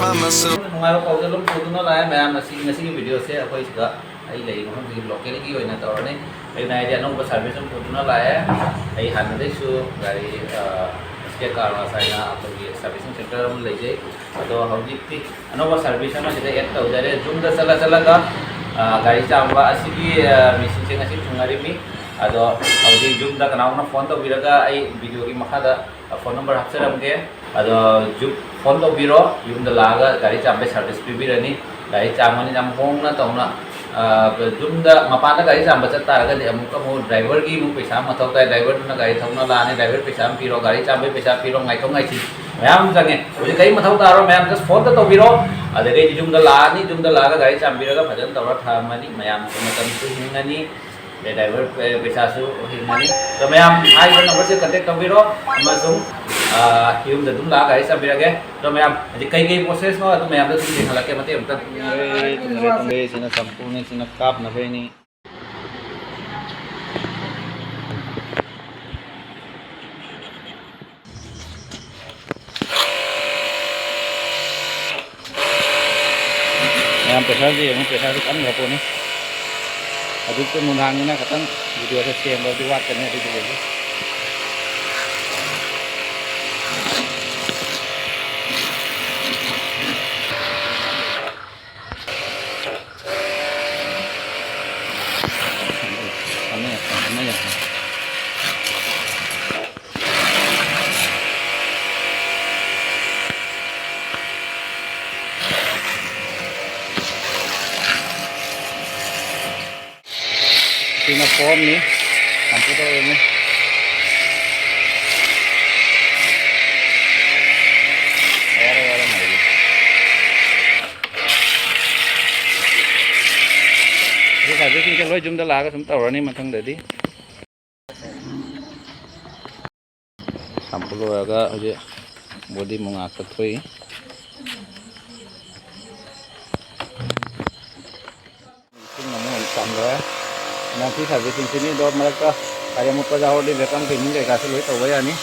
find myself. Nungai ko jalom puduna la ma'am nasi video se apoi siga ai lei mo di local gi oina torne ai na idea no service puduna la ai hanade su gari ke karwa saina apoi servicing center am leje ado hauji ti anova service na sida ek ta udare zoom da chala ga gari chamba asigi machine se ngasi thungari mi ado hauji zoom da kana na phone to biraga ai video gi makha phone number hapsaram ge ado zoom phone to biro yum da laga gari chambe service pibirani gari chamani jam hong na tawna zoom da mapana gari chamba chatta ga de amuka mo driver gi mu paisa ma thau tai driver na gari thawna la ne driver paisa piro gari chambe paisa piro ngai thong ngai chi mayam jange oi kai ma thau taro mayam just phone to biro ade ge zoom da la ni zoom da la ga gari chambira ga bhajan tawra thamani mayam ko matam su hingani để driver पैसा सु हिंगनी तो मैं high number से contact तबीरो अमसुंग him the दुम ला गाई सबीरगे तो मैं कई कई प्रोसेस नो तो मैं तुम देखला के मते तुमरे सिना संपूर्ण सिना काप नबेनी मैं पैसा जी मैं पैसा तो कम रखो नहीं अभी तो मुनांग ना खत्म वीडियो से सेम और बात करने अभी तो बोलो Sina form ni komputer ini orang lagi ini tadi kita lo jumpa laga semua orang ni matang tadi sampai lo agak aja body mengangkat tuh nanti servicing sini do mereka kayak mau jauh di belakang sini kayak kasih lu tahu ya nih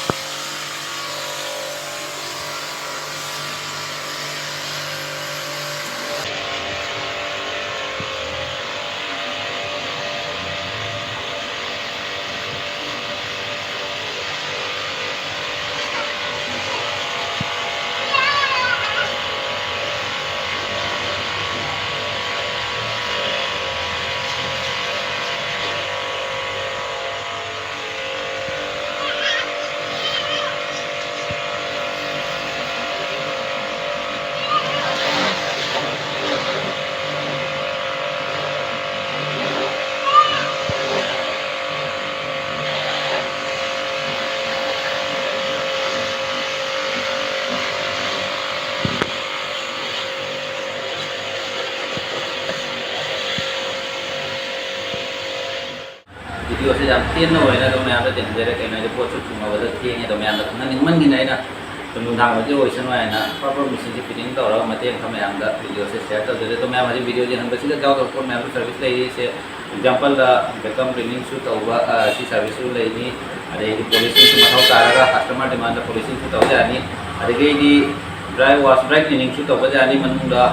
video से जब तीन हो ना तो मैं यहाँ पे देखते रहे कहना जो बहुत छोटी चुनाव वाला थी ये तो मैं यहाँ पे ना निम्न की नहीं ना तो मुंडा मुझे वैसे ना है ना प्रॉपर मिशन की फिटिंग तो और मत एक हमें यहाँ का वीडियो से शेयर कर देते तो मैं हमारी वीडियो जो हम बस इधर जाओ तो मैं आपको सर्विस ले से एग्जांपल बेकम ट्रेनिंग शूट होगा ऐसी सर्विस ले नहीं अरे ये पॉलिसिंग से मतलब तारा कस्टमर डिमांड पॉलिसिंग शूट हो जानी अरे ये दी dry wash dry cleaning suit हो जानी मनमुंडा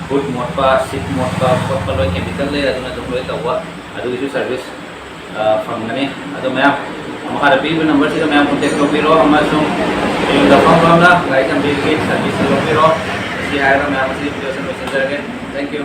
गुड मोड का सिक मोड का प्रॉपर लोग केमिकल ले अदुना तुम लोग तो हुआ अदुगी जो सर्विस फंगने अदो मैं हमारा पी नंबर से मैं कॉन्टेक्ट लो बिरो अमसुंग दफा फंगना गाइस हम बिल सर्विस लो बिरो इसी आया मैं आपसे वीडियो से मैसेज करके थैंक यू।